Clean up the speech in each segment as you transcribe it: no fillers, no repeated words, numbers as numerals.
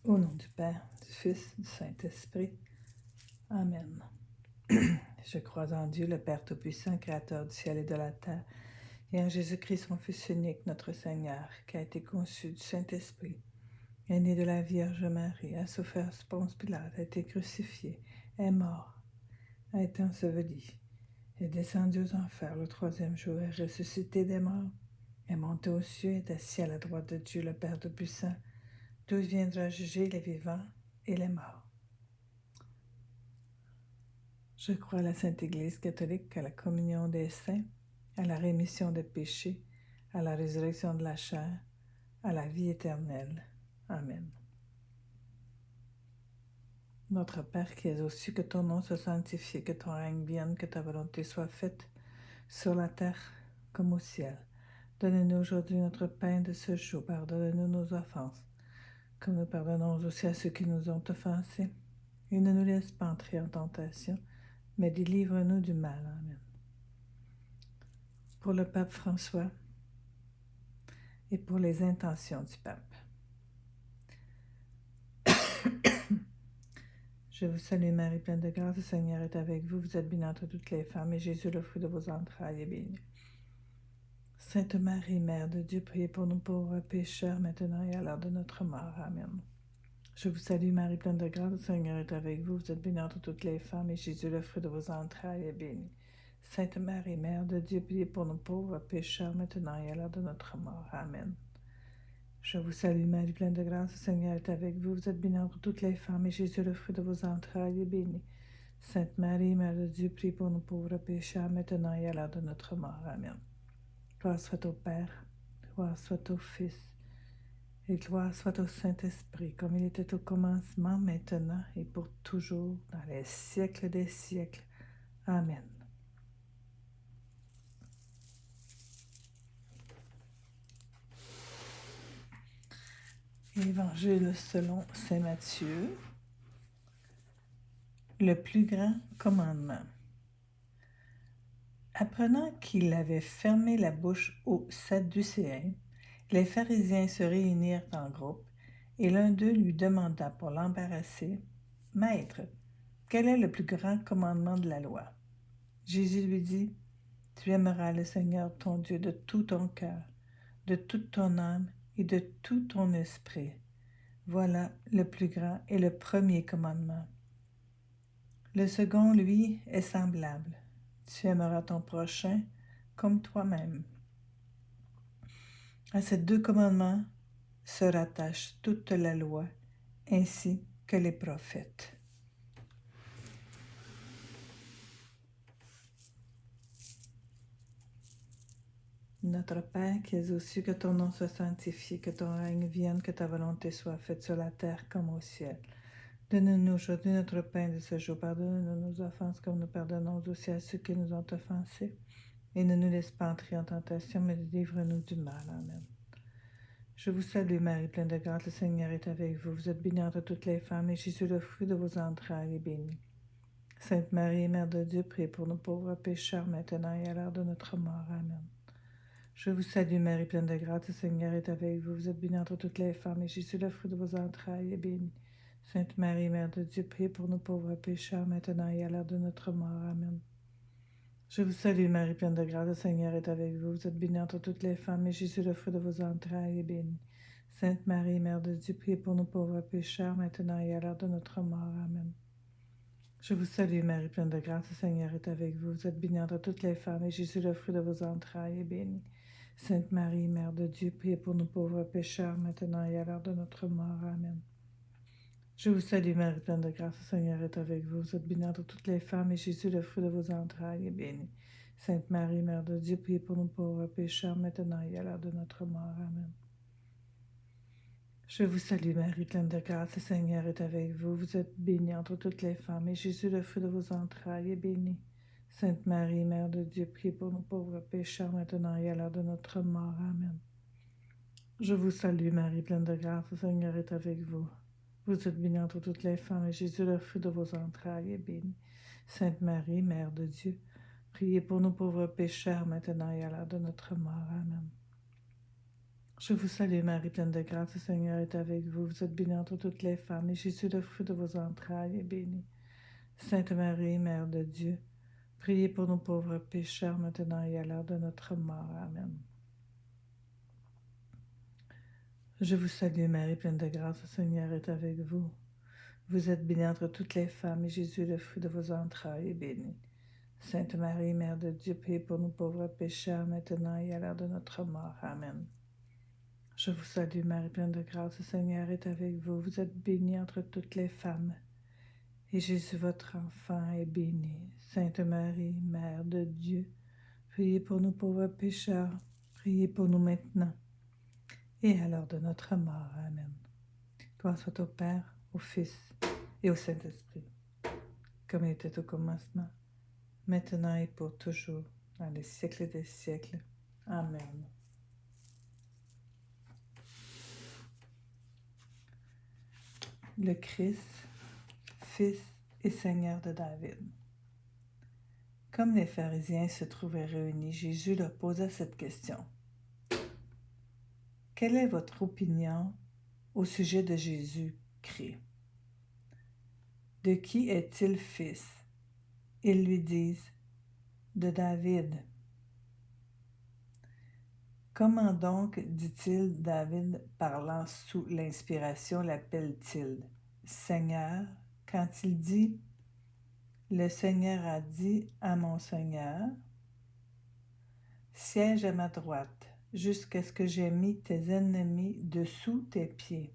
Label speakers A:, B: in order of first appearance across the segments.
A: Au nom du Père, du Fils, du Saint-Esprit. Amen. Je crois en Dieu, le Père Tout-Puissant, Créateur du ciel et de la terre, et en Jésus-Christ, son Fils unique, notre Seigneur, qui a été conçu du Saint-Esprit, est né de la Vierge Marie, a souffert sous Ponce Pilate, a été crucifié, est mort, a été enseveli, est descendu aux enfers le troisième jour, est ressuscité des morts, est monté aux cieux, est assis à la droite de Dieu, le Père Tout-Puissant, d'où il viendra juger les vivants et les morts. Je crois à la Sainte Église catholique, à la communion des saints, à la rémission des péchés, à la résurrection de la chair, à la vie éternelle. Amen. Notre Père qui es aux cieux, que ton nom soit sanctifié, que ton règne vienne, que ta volonté soit faite sur la terre comme au ciel. Donne-nous aujourd'hui notre pain de ce jour. Pardonne-nous nos offenses, comme nous pardonnons aussi à ceux qui nous ont offensés. Et ne nous laisse pas entrer en tentation, mais délivre-nous du mal. Amen. Pour le pape François et pour les intentions du pape. Je vous salue Marie, pleine de grâce, le Seigneur est avec vous. Vous êtes bénie entre toutes les femmes, et Jésus, le fruit de vos entrailles, est béni. Sainte Marie, Mère de Dieu, priez pour nous pauvres pécheurs, maintenant et à l'heure de notre mort. Amen. Je vous salue Marie, pleine de grâce, le Seigneur est avec vous. Vous êtes bénie entre toutes les femmes, et Jésus, le fruit de vos entrailles, est béni. Sainte Marie, Mère de Dieu, priez pour nous pauvres pécheurs, maintenant et à l'heure de notre mort. Amen. Je vous salue Marie, pleine de grâce, le Seigneur est avec vous. Vous êtes bénie entre toutes les femmes, et Jésus, le fruit de vos entrailles, est béni. Sainte Marie, Mère de Dieu, prie pour nous pauvres pécheurs, maintenant et à l'heure de notre mort. Amen. Gloire soit au Père, gloire soit au Fils, et gloire soit au Saint-Esprit, comme il était au commencement, maintenant et pour toujours, dans les siècles des siècles. Amen. Évangile selon saint Matthieu, le plus grand commandement. Apprenant qu'il avait fermé la bouche aux Sadducéens, les pharisiens se réunirent en groupe, et l'un d'eux lui demanda pour l'embarrasser, « Maître, quel est le plus grand commandement de la loi? » Jésus lui dit, « Tu aimeras le Seigneur ton Dieu de tout ton cœur, de toute ton âme et de tout ton esprit. Voilà le plus grand et le premier commandement. Le second, lui, est semblable. Tu aimeras ton prochain comme toi-même. » À ces deux commandements se rattache toute la loi, ainsi que les prophètes. Notre Père qui es aux cieux, que ton nom soit sanctifié, que ton règne vienne, que ta volonté soit faite sur la terre comme au ciel. Donne-nous aujourd'hui notre pain de ce jour. Pardonne-nous nos offenses comme nous pardonnons aussi à ceux qui nous ont offensés. Et ne nous laisse pas entrer en tentation, mais délivre-nous du mal. Amen. Je vous salue Marie, pleine de grâce, le Seigneur est avec vous. Vous êtes bénie entre toutes les femmes, et Jésus, le fruit de vos entrailles, est béni. Sainte Marie, Mère de Dieu, priez pour nous pauvres pécheurs, maintenant et à l'heure de notre mort. Amen. Je vous salue Marie, pleine de grâce, le Seigneur est avec vous. Vous êtes bénie entre toutes les femmes, et Jésus, le fruit de vos entrailles, est béni. Sainte Marie, Mère de Dieu, priez pour nous pauvres pécheurs, maintenant et à l'heure de notre mort. Amen. Je vous salue Marie, pleine de grâce, le Seigneur est avec vous. Vous êtes bénie entre toutes les femmes, et Jésus, le fruit de vos entrailles, est béni. Sainte Marie, Mère de Dieu, priez pour nous pauvres pécheurs, maintenant et à l'heure de notre mort. Amen. Je vous salue Marie, pleine de grâce, le Seigneur est avec vous. Vous êtes bénie entre toutes les femmes, et Jésus, le fruit de vos entrailles, est béni. Sainte Marie, Mère de Dieu, priez pour nous pauvres pécheurs, maintenant et à l'heure de notre mort. Amen. Je vous salue Marie, pleine de grâce, le Seigneur est avec vous. Vous êtes bénie entre toutes les femmes, et Jésus, le fruit de vos entrailles, est béni. Sainte Marie, Mère de Dieu, priez pour nous pauvres pécheurs, maintenant et à l'heure de notre mort. Amen. Je vous salue Marie, pleine de grâce, le Seigneur est avec vous. Vous êtes bénie entre toutes les femmes, et Jésus, le fruit de vos entrailles, est béni. Sainte Marie, Mère de Dieu, priez pour nous pauvres pécheurs, maintenant et à l'heure de notre mort. Amen. Je vous salue Marie, pleine de grâce, le Seigneur est avec vous. Vous êtes bénie entre toutes les femmes, et Jésus, le fruit de vos entrailles, est béni. Sainte Marie, Mère de Dieu, priez pour nous pauvres pécheurs, maintenant et à l'heure de notre mort. Amen. Je vous salue Marie, pleine de grâce, le Seigneur est avec vous. Vous êtes bénie entre toutes les femmes, et Jésus, le fruit de vos entrailles, est béni. Sainte Marie, Mère de Dieu, priez pour nous pauvres pécheurs, maintenant et à l'heure de notre mort. Amen. Je vous salue Marie, pleine de grâce, le Seigneur est avec vous. Vous êtes bénie entre toutes les femmes, et Jésus, le fruit de vos entrailles, est béni. Sainte Marie, Mère de Dieu, priez pour nous pauvres pécheurs, maintenant et à l'heure de notre mort. Amen. Je vous salue Marie, pleine de grâce, le Seigneur est avec vous. Vous êtes bénie entre toutes les femmes, et Jésus, votre enfant, est béni. Sainte Marie, Mère de Dieu, priez pour nous pauvres pécheurs, priez pour nous maintenant et à l'heure de notre mort. Amen. Gloire soit au Père, au Fils et au Saint-Esprit, comme il était au commencement, maintenant et pour toujours, dans les siècles des siècles. Amen. Le Christ, Fils et Seigneur de David. Comme les pharisiens se trouvaient réunis, Jésus leur posa cette question. Quelle est votre opinion au sujet de Jésus-Christ? De qui est-il fils? Ils lui disent, de David. Comment donc, dit-il, David, parlant sous l'inspiration, l'appelle-t-il Seigneur, quand il dit, le Seigneur a dit à mon Seigneur, siège à ma droite, jusqu'à ce que j'aie mis tes ennemis dessous tes pieds.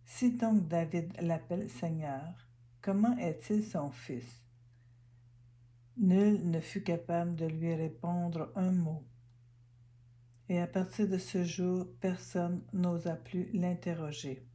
A: Si donc David l'appelle Seigneur, comment est-il son fils? Nul ne fut capable de lui répondre un mot. Et à partir de ce jour, personne n'osa plus l'interroger.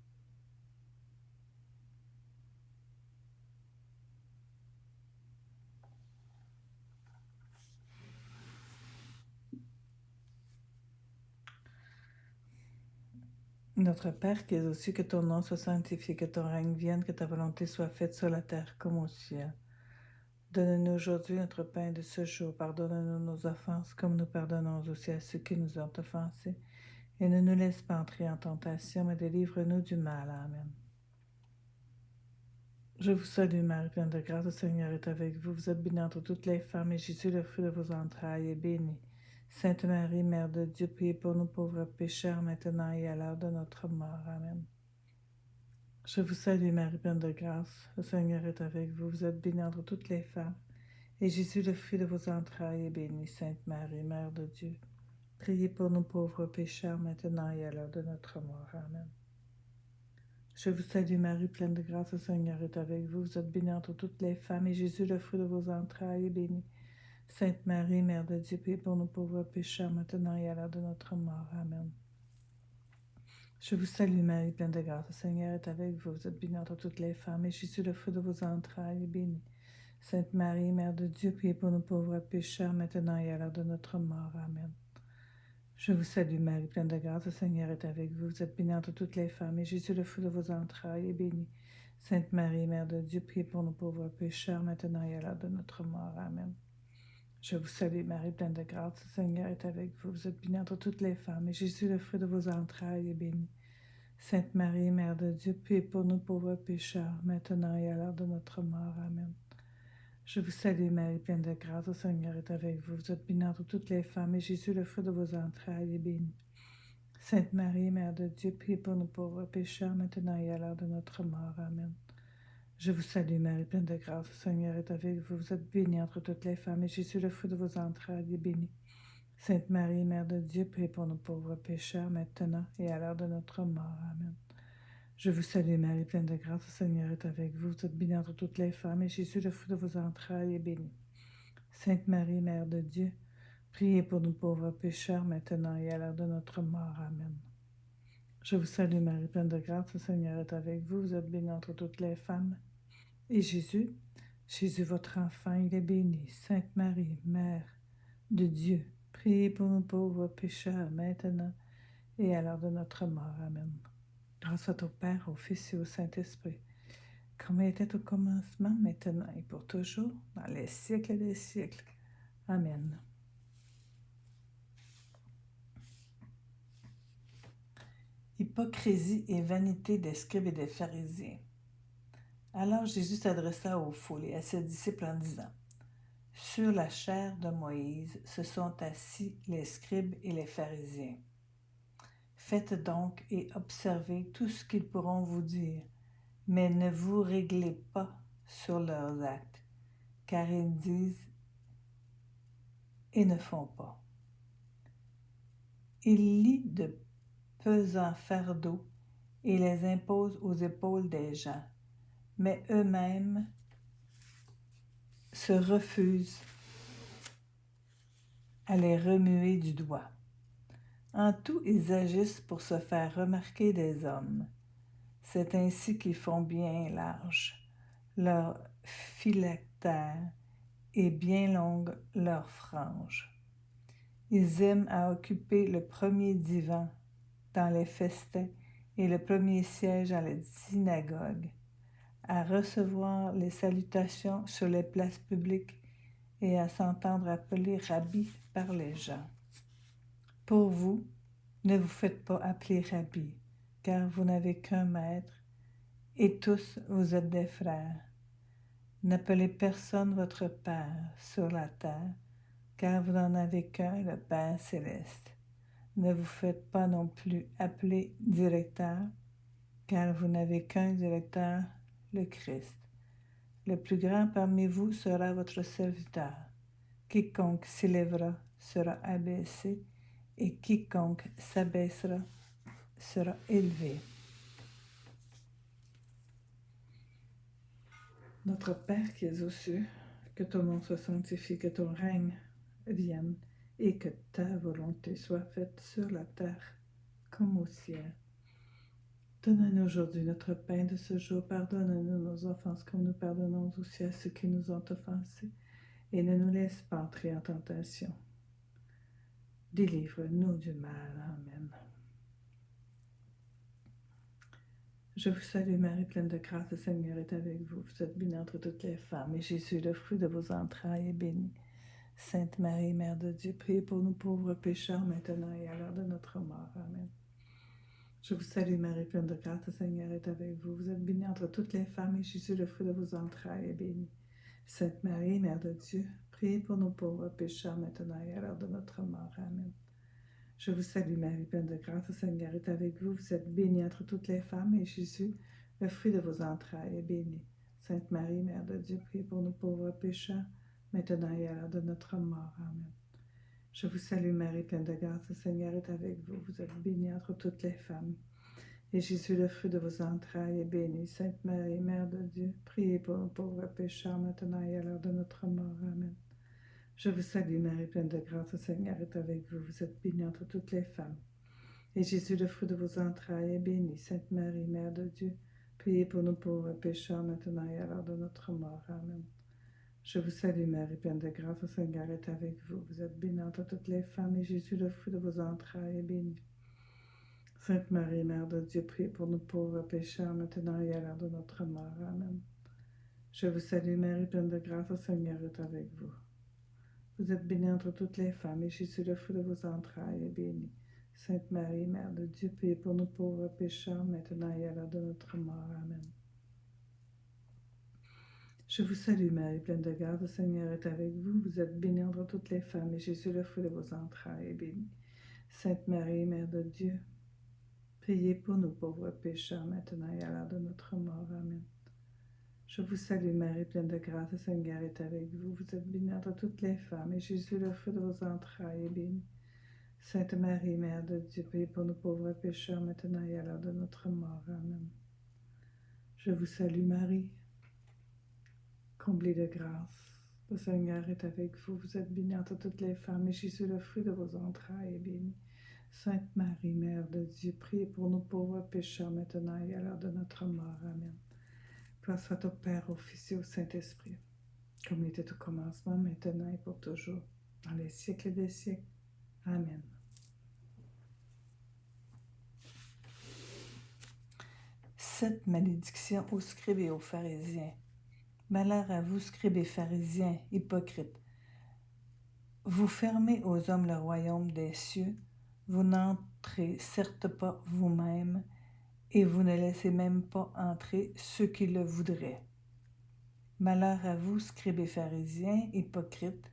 A: Notre Père qui es aux cieux, que ton nom soit sanctifié, que ton règne vienne, que ta volonté soit faite sur la terre comme au ciel. Donne-nous aujourd'hui notre pain de ce jour. Pardonne-nous nos offenses, comme nous pardonnons aussi à ceux qui nous ont offensés. Et ne nous laisse pas entrer en tentation, mais délivre-nous du mal. Amen. Je vous salue Marie, pleine de grâce, le Seigneur est avec vous. Vous êtes bénie entre toutes les femmes, et Jésus, le fruit de vos entrailles, est béni. Sainte Marie, Mère de Dieu, priez pour nous pauvres pécheurs, maintenant et à l'heure de notre mort. Amen. Je vous salue Marie, pleine de grâce, le Seigneur est avec vous. Vous êtes bénie entre toutes les femmes, et Jésus, le fruit de vos entrailles, est béni. Sainte Marie, Mère de Dieu, priez pour nous pauvres pécheurs, maintenant et à l'heure de notre mort. Amen. Je vous salue Marie, pleine de grâce, le Seigneur est avec vous. Vous êtes bénie entre toutes les femmes, et Jésus, le fruit de vos entrailles, est béni. Sainte Marie, Mère de Dieu, priez pour nous pauvres pécheurs, maintenant et à l'heure de notre mort. Amen. Je vous salue Marie, pleine de grâce, le Seigneur est avec vous. Vous êtes bénie entre toutes les femmes, et Jésus, le fruit de vos entrailles, est béni. Sainte Marie, Mère de Dieu, priez pour nous pauvres pécheurs, maintenant et à l'heure de notre mort. Amen. Je vous salue Marie, pleine de grâce, le Seigneur est avec vous. Vous êtes bénie entre toutes les femmes, et Jésus, le fruit de vos entrailles, est béni. Sainte Marie, Mère de Dieu, priez pour nous pauvres pécheurs, maintenant et à l'heure de notre mort. Amen. Je vous salue Marie, pleine de grâce, le Seigneur est avec vous. Vous êtes bénie entre toutes les femmes, et Jésus, le fruit de vos entrailles, est béni. Sainte Marie, Mère de Dieu, priez pour nous pauvres pécheurs, maintenant et à l'heure de notre mort. Amen. Je vous salue Marie, pleine de grâce, le Seigneur est avec vous. Vous êtes bénie entre toutes les femmes, et Jésus, le fruit de vos entrailles, est béni. Sainte Marie, Mère de Dieu, priez pour nous pauvres pécheurs, maintenant et à l'heure de notre mort. Amen. Je vous salue Marie, pleine de grâce, le Seigneur est avec vous. Vous êtes bénie entre toutes les femmes, et Jésus, le fruit de vos entrailles, est béni. Sainte Marie, Mère de Dieu, priez pour nous pauvres pécheurs, maintenant et à l'heure de notre mort. Amen. Je vous salue Marie, pleine de grâce, le Seigneur est avec vous. Vous êtes bénie entre toutes les femmes, et Jésus, le fruit de vos entrailles, est béni. Sainte Marie, Mère de Dieu, priez pour nous pauvres pécheurs, maintenant et à l'heure de notre mort. Amen. Je vous salue Marie, pleine de grâce, le Seigneur est avec vous. Vous êtes bénie entre toutes les femmes. Et Jésus, votre enfant, il est béni. Sainte Marie, Mère de Dieu, priez pour nous pauvres pécheurs, maintenant et à l'heure de notre mort. Amen. Grâce soit au Père, au Fils et au Saint-Esprit, comme il était au commencement, maintenant et pour toujours, dans les siècles des siècles. Amen. Hypocrisie et vanité des scribes et des pharisiens. Alors Jésus s'adressa aux foules et à ses disciples en disant, « Sur la chair de Moïse se sont assis les scribes et les pharisiens. Faites donc et observez tout ce qu'ils pourront vous dire, mais ne vous réglez pas sur leurs actes, car ils disent et ne font pas. Ils lient de pesants fardeaux et les imposent aux épaules des gens, mais eux-mêmes se refusent à les remuer du doigt. En tout, ils agissent pour se faire remarquer des hommes. C'est ainsi qu'ils font bien large leur phylactère et bien longue leur frange. Ils aiment à occuper le premier divan dans les festins et le premier siège dans les synagogues, à recevoir les salutations sur les places publiques et à s'entendre appeler Rabbi par les gens. Pour vous, ne vous faites pas appeler Rabbi, car vous n'avez qu'un maître, et tous vous êtes des frères. N'appelez personne votre Père sur la terre, car vous n'en avez qu'un, le Père céleste. Ne vous faites pas non plus appeler directeur, car vous n'avez qu'un directeur, le Christ. Le plus grand parmi vous sera votre serviteur. Quiconque s'élèvera sera abaissé, et quiconque s'abaissera sera élevé. Notre Père qui es aux cieux, que ton nom soit sanctifié, que ton règne vienne, et que ta volonté soit faite sur la terre comme au ciel. Donne-nous aujourd'hui notre pain de ce jour. Pardonne-nous nos offenses comme nous pardonnons aussi à ceux qui nous ont offensés. Et ne nous laisse pas entrer en tentation. Délivre-nous du mal. Amen. Je vous salue Marie, pleine de grâce, le Seigneur est avec vous. Vous êtes bénie entre toutes les femmes, et Jésus, le fruit de vos entrailles, est béni. Sainte Marie, Mère de Dieu, priez pour nous pauvres pécheurs, maintenant et à l'heure de notre mort. Amen. Je vous salue Marie, pleine de grâce, le Seigneur est avec vous. Vous êtes bénie entre toutes les femmes, et Jésus, le fruit de vos entrailles, est béni. Sainte Marie, Mère de Dieu, priez pour nous pauvres pécheurs, maintenant et à l'heure de notre mort. Amen. Je vous salue Marie, pleine de grâce, le Seigneur est avec vous. Vous êtes bénie entre toutes les femmes, et Jésus, le fruit de vos entrailles, est béni. Sainte Marie, Mère de Dieu, priez pour nous pauvres pécheurs, maintenant et à l'heure de notre mort. Amen. Je vous salue Marie, pleine de grâce, le Seigneur est avec vous. Vous êtes bénie entre toutes les femmes, et Jésus, le fruit de vos entrailles, est béni. Sainte Marie, Mère de Dieu, priez pour nous pauvres pécheurs, maintenant et à l'heure de notre mort. Amen. Je vous salue Marie, pleine de grâce, le Seigneur est avec vous. Vous êtes bénie entre toutes les femmes, et Jésus, le fruit de vos entrailles, est béni. Sainte Marie, Mère de Dieu, priez pour nous pauvres pécheurs, maintenant et à l'heure de notre mort. Amen. Je vous salue Marie, pleine de grâce, le Seigneur est avec vous. Vous êtes bénie entre toutes les femmes, et Jésus, le fruit de vos entrailles, est béni. Sainte Marie, Mère de Dieu, priez pour nous pauvres pécheurs, maintenant et à l'heure de notre mort. Amen. Je vous salue Marie, pleine de grâce, le Seigneur est avec vous. Vous êtes bénie entre toutes les femmes, et Jésus, le fruit de vos entrailles, est béni. Sainte Marie, Mère de Dieu, priez pour nous pauvres pécheurs, maintenant et à l'heure de notre mort. Amen. Je vous salue Marie, pleine de grâce, le Seigneur est avec vous. Vous êtes bénie entre toutes les femmes, et Jésus, le fruit de vos entrailles, est béni. Sainte Marie, Mère de Dieu, priez pour nous pauvres pécheurs, maintenant et à l'heure de notre mort. Amen. Je vous salue Marie, pleine de grâce, le Seigneur est avec vous. Vous êtes bénie entre toutes les femmes, et Jésus, le fruit de vos entrailles, est béni. Sainte Marie, Mère de Dieu, priez pour nous pauvres pécheurs, maintenant et à l'heure de notre mort. Amen. Je vous salue Marie, comblée de grâce. Le Seigneur est avec vous. Vous êtes bénie entre toutes les femmes, et Jésus, le fruit de vos entrailles, est béni. Sainte Marie, Mère de Dieu, priez pour nous pauvres pécheurs, maintenant et à l'heure de notre mort. Amen. Gloire soit au Père, au Fils et au Saint-Esprit, comme il était au commencement, maintenant et pour toujours, dans les siècles des siècles. Amen. Cette malédiction aux scribes et aux pharisiens. Malheur à vous, scribes et pharisiens, hypocrites. Vous fermez aux hommes le royaume des cieux, Vous n'entrez certes pas vous-même, et vous ne laissez même pas entrer ceux qui le voudraient. Malheur à vous, scribes et pharisiens, hypocrites,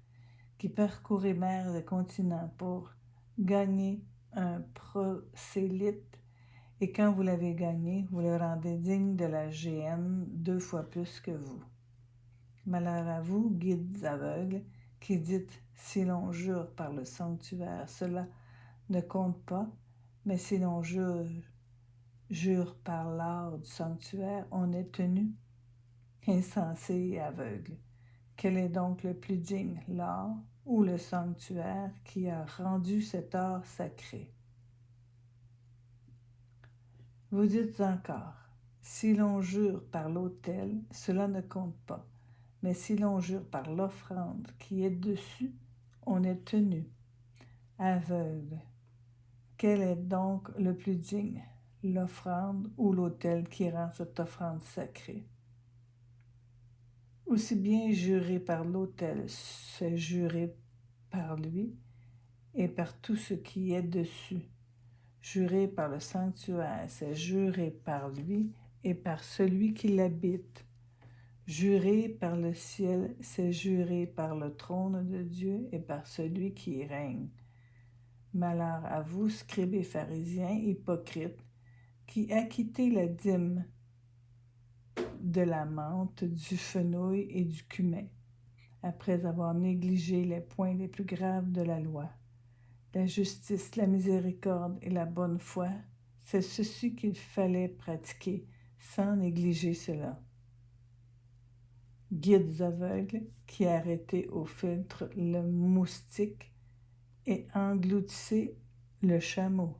A: qui parcourez mers et continents pour gagner un prosélyte, et quand vous l'avez gagné, vous le rendez digne de la géhenne 2 fois plus que vous. Malheur à vous, guides aveugles, qui dites, si l'on jure par le sanctuaire, cela ne compte pas, mais si l'on jure par l'art du sanctuaire, on est tenu. Insensé et aveugle. Quel est donc le plus digne, l'art ou le sanctuaire qui a rendu cet art sacré? Vous dites encore, si l'on jure par l'autel, cela ne compte pas, mais si l'on jure par l'offrande qui est dessus, on est tenu. Aveugle. Quel est donc le plus digne, l'offrande ou l'autel qui rend cette offrande sacrée? Aussi bien jurer par l'autel, c'est jurer par lui et par tout ce qui est dessus. Jurer par le sanctuaire, c'est jurer par lui et par celui qui l'habite. Jurer par le ciel, c'est jurer par le trône de Dieu et par celui qui y règne. Malheur à vous, scribes et pharisiens, hypocrites, qui acquittez la dîme de la menthe, du fenouil et du cumin, après avoir négligé les points les plus graves de la loi. La justice, la miséricorde et la bonne foi, c'est ceci qu'il fallait pratiquer, sans négliger cela. Guides aveugles qui arrêtez au filtre le moustique et engloutissez le chameau.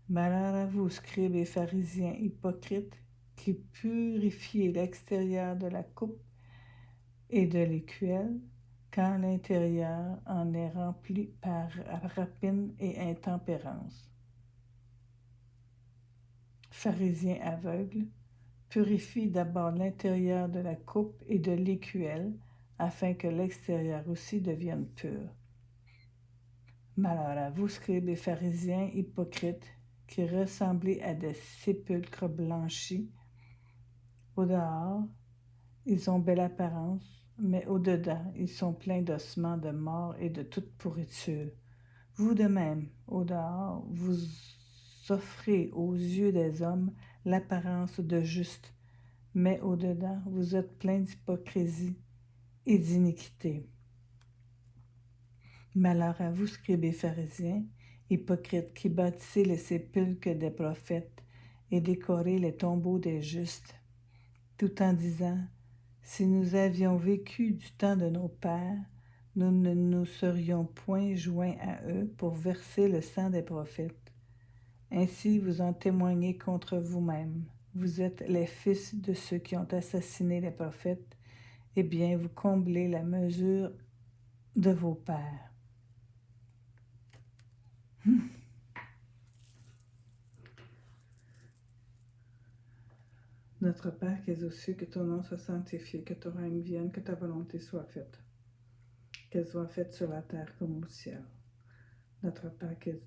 A: Malheur à vous, scribes et pharisiens hypocrites, qui purifiez l'extérieur de la coupe et de l'écuelle, quand l'intérieur en est rempli par rapine et intempérance. Pharisiens aveugles, purifie d'abord l'intérieur de la coupe et de l'écuelle, afin que l'extérieur aussi devienne pur. Malheur à vous, scribes et pharisiens hypocrites, qui ressemblez à des sépulcres blanchis. Au dehors, ils ont belle apparence, mais au-dedans, ils sont pleins d'ossements de mort et de toute pourriture. Vous de même, au dehors, vous offrez aux yeux des hommes l'apparence de juste, mais au-dedans, vous êtes pleins d'hypocrisie et d'iniquité. Malheur à vous, scribes et pharisiens, hypocrites, qui bâtissez les sépulcres des prophètes et décorez les tombeaux des justes, tout en disant, si nous avions vécu du temps de nos pères, nous ne nous serions point joints à eux pour verser le sang des prophètes. Ainsi vous en témoignez contre vous-même. Vous êtes les fils de ceux qui ont assassiné les prophètes. Eh bien, vous comblez la mesure de vos pères. Notre Père qui es aux cieux, que ton nom soit sanctifié, que ton règne vienne, que ta volonté soit faite, qu'elle soit faite sur la terre comme au ciel. Notre Père qui es...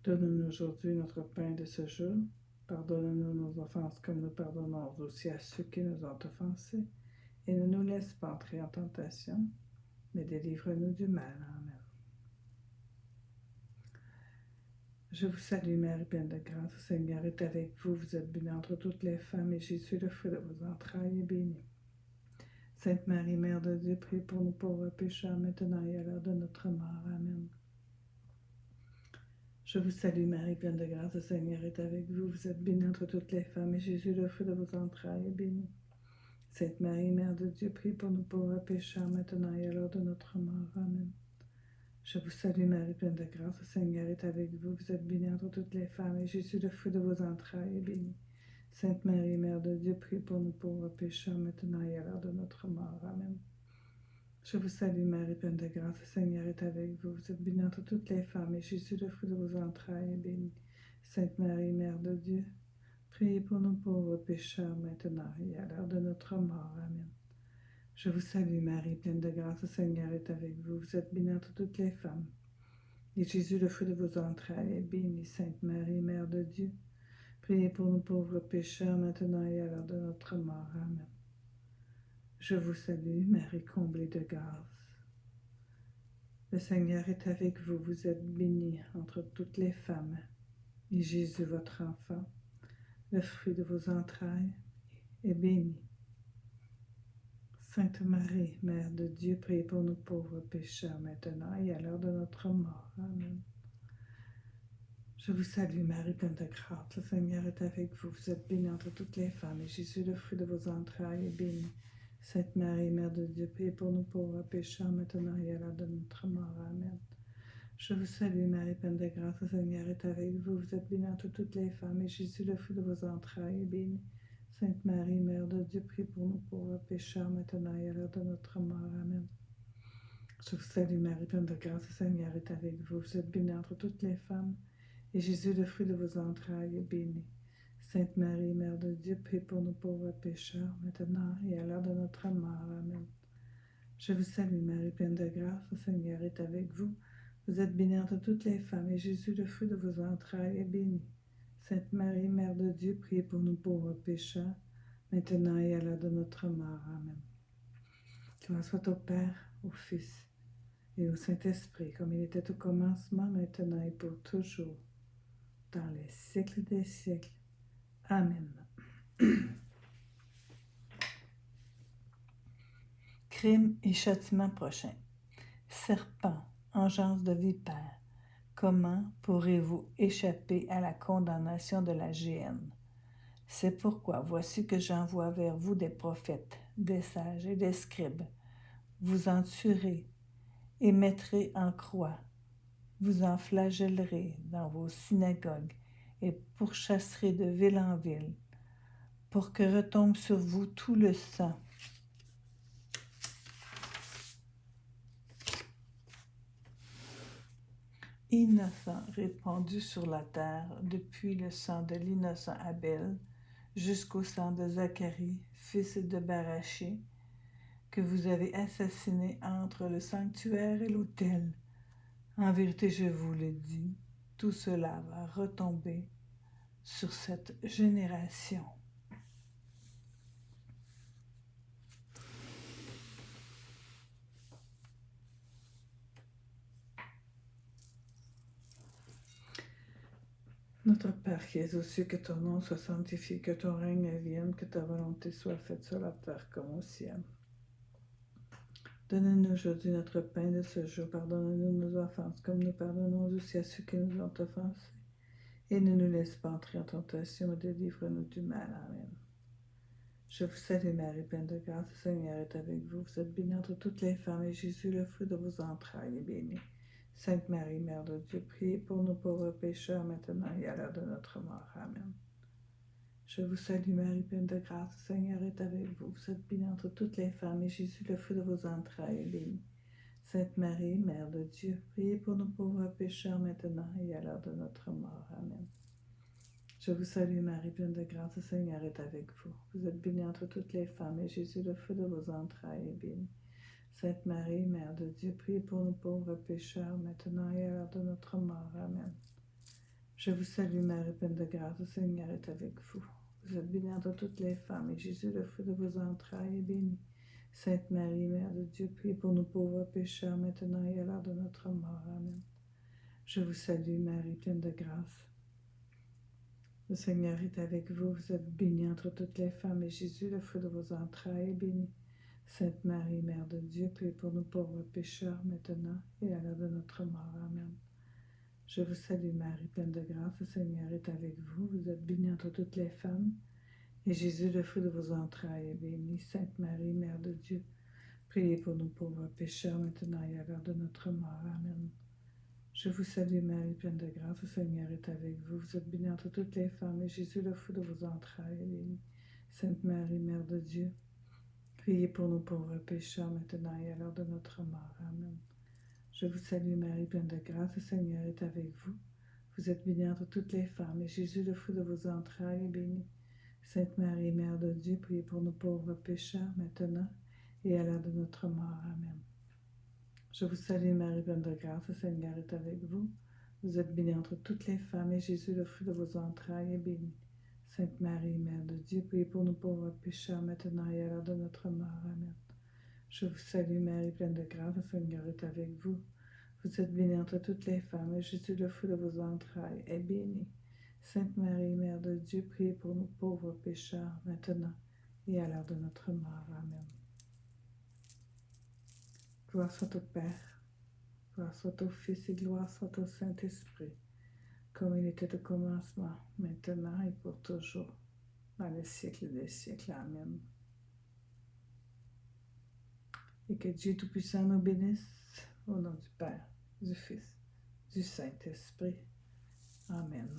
A: Donne-nous aujourd'hui notre pain de ce jour. Pardonne-nous nos offenses comme nous pardonnons aussi à ceux qui nous ont offensés. Et ne nous laisse pas entrer en tentation, mais délivre-nous du mal. Amen. Je vous salue, Marie, pleine de grâce. Le Seigneur est avec vous. Vous êtes bénie entre toutes les femmes, et Jésus, le fruit de vos entrailles, est béni. Sainte Marie, Mère de Dieu, prie pour nous pauvres pécheurs, maintenant et à l'heure de notre mort. Amen. Je vous salue, Marie, pleine de grâce. Le Seigneur est avec vous. Vous êtes bénie entre toutes les femmes, et Jésus, le fruit de vos entrailles, est béni. Sainte Marie, Mère de Dieu, prie pour nous pauvres pécheurs, maintenant et à l'heure de notre mort. Amen. Je vous salue, Marie, pleine de grâce. Le Seigneur est avec vous. Vous êtes bénie entre toutes les femmes, et Jésus, le fruit de vos entrailles, est béni. Sainte Marie, Mère de Dieu, prie pour nous pauvres pécheurs, maintenant et à l'heure de notre mort. Amen. Je vous salue, Marie, pleine de grâce. Le Seigneur est avec vous. Vous êtes bénie entre toutes les femmes, et Jésus, le fruit de vos entrailles, est béni. Sainte Marie, Mère de Dieu, priez pour nous pauvres pécheurs, maintenant et à l'heure de notre mort. Amen. Je vous salue, Marie, pleine de grâce. Le Seigneur est avec vous. Vous êtes bénie entre toutes les femmes, Et Jésus, le fruit de vos entrailles, est béni. Sainte Marie, Mère de Dieu, priez pour nous pauvres pécheurs, maintenant et à l'heure de notre mort. Amen. Je vous salue, Marie comblée de grâce. Le Seigneur est avec vous, vous êtes bénie entre toutes les femmes. Et Jésus, votre enfant, le fruit de vos entrailles, est béni. Sainte Marie, Mère de Dieu, priez pour nous pauvres pécheurs, maintenant et à l'heure de notre mort. Amen. Je vous salue, Marie, pleine de grâce. Le Seigneur est avec vous. Vous êtes bénie entre toutes les femmes, et Jésus, le fruit de vos entrailles, est béni. Sainte Marie, Mère de Dieu, priez pour nous pauvres pécheurs, maintenant et à l'heure de notre mort. Amen. Je vous salue, Marie, pleine de grâce. Le Seigneur est avec vous. Vous êtes bénie entre toutes les femmes, et Jésus, le fruit de vos entrailles, est béni. Sainte Marie, Mère de Dieu, priez pour nous pauvres pécheurs, maintenant et à l'heure de notre mort. Amen. Je vous salue, Marie, pleine de grâce. Le Seigneur est avec vous. Vous êtes bénie entre toutes les femmes, et Jésus, le fruit de vos entrailles, est béni. Sainte Marie, Mère de Dieu, priez pour nous pauvres pécheurs, maintenant et à l'heure de notre mort. Amen. Je vous salue, Marie, pleine de grâce. Le Seigneur est avec vous. Vous êtes bénie entre toutes les femmes, et Jésus, le fruit de vos entrailles, est béni. Sainte Marie, Mère de Dieu, priez pour nous pauvres pécheurs, maintenant et à l'heure de notre mort. Amen. Gloire soit au Père, au Fils et au Saint-Esprit, comme il était au commencement, maintenant et pour toujours, dans les siècles des siècles. Amen. Crime et châtiment prochain. Serpent, engeance de vipère, comment pourrez-vous échapper à la condamnation de la géhenne? C'est pourquoi voici que j'envoie vers vous des prophètes, des sages et des scribes. Vous en tuerez et mettrez en croix. Vous en flagellerez dans vos synagogues et pourchasserez de ville en ville, pour que retombe sur vous tout le sang innocent répandu sur la terre, depuis le sang de l'innocent Abel jusqu'au sang de Zacharie, fils de Baraché, que vous avez assassiné entre le sanctuaire et l'autel. En vérité, je vous le dis, tout cela va retomber sur cette génération. Notre Père qui es aux cieux, que ton nom soit sanctifié, que ton règne vienne, que ta volonté soit faite sur la terre comme au ciel. Donne-nous aujourd'hui notre pain de ce jour. Pardonne-nous nos offenses, comme nous pardonnons aussi à ceux qui nous ont offensés. Et ne nous laisse pas entrer en tentation, mais délivre-nous du mal. Amen. Je vous salue, Marie, pleine de grâce. Le Seigneur est avec vous. Vous êtes bénie entre toutes les femmes, et Jésus, le fruit de vos entrailles, est béni. Sainte Marie, Mère de Dieu, priez pour nous pauvres pécheurs, maintenant et à l'heure de notre mort. Amen. Je vous salue, Marie, pleine de grâce. Le Seigneur est avec vous. Vous êtes bénie entre toutes les femmes, et Jésus, le fruit de vos entrailles, est béni. Sainte Marie, Mère de Dieu, priez pour nous pauvres pécheurs, maintenant et à l'heure de notre mort. Amen. Je vous salue, Marie, pleine de grâce. Le Seigneur est avec vous. Vous êtes bénie entre toutes les femmes, et Jésus, le fruit de vos entrailles, est béni. Sainte Marie, Mère de Dieu, priez pour nous pauvres pécheurs, maintenant et à l'heure de notre mort. Amen. Je vous salue, Marie, pleine de grâce. Le Seigneur est avec vous. Vous êtes bénie entre toutes les femmes, et Jésus, le fruit de vos entrailles, est béni. Sainte Marie, Mère de Dieu, priez pour nous pauvres pécheurs, maintenant et à l'heure de notre mort. Amen. Je vous salue, Marie, pleine de grâce. Le Seigneur est avec vous. Vous êtes bénie entre toutes les femmes, et Jésus, le fruit de vos entrailles, est béni. Sainte Marie, Mère de Dieu, priez pour nous pauvres pécheurs, maintenant et à l'heure de notre mort. Amen. Je vous salue, Marie, pleine de grâce. Le Seigneur est avec vous. Vous êtes bénie entre toutes les femmes, et Jésus, le fruit de vos entrailles, est béni. Sainte Marie, Mère de Dieu, priez pour nous pauvres pécheurs, maintenant et à l'heure de notre mort. Amen. Je vous salue, Marie, pleine de grâce. Le Seigneur est avec vous. Vous êtes bénie entre toutes les femmes, et Jésus, le fruit de vos entrailles, est béni. Sainte Marie, Mère de Dieu, priez pour nous pauvres pécheurs, maintenant et à l'heure de notre mort. Amen. Je vous salue, Marie, pleine de grâce. Le Seigneur est avec vous. Vous êtes bénie entre toutes les femmes, et Jésus, le fruit de vos entrailles, est béni. Sainte Marie, Mère de Dieu, priez pour nous pauvres pécheurs, maintenant et à l'heure de notre mort. Amen. Je vous salue Marie, pleine de grâce, le Seigneur est avec vous. Vous êtes bénie entre toutes les femmes, et Jésus, le fruit de vos entrailles, est béni. Sainte Marie, Mère de Dieu, priez pour nous pauvres pécheurs, maintenant et à l'heure de notre mort. Amen. Je vous salue Marie, pleine de grâce, le Seigneur est avec vous. Vous êtes bénie entre toutes les femmes, et Jésus, le fruit de vos entrailles, est béni. Sainte Marie, Mère de Dieu, priez pour nous pauvres pécheurs, maintenant et à l'heure de notre mort. Amen. Gloire soit au Père, gloire soit au Fils et gloire soit au Saint-Esprit, comme il était au commencement, maintenant et pour toujours, dans les siècles des siècles. Amen. Et que Dieu Tout-Puissant nous bénisse, au nom du Père, du Fils, du Saint-Esprit. Amen.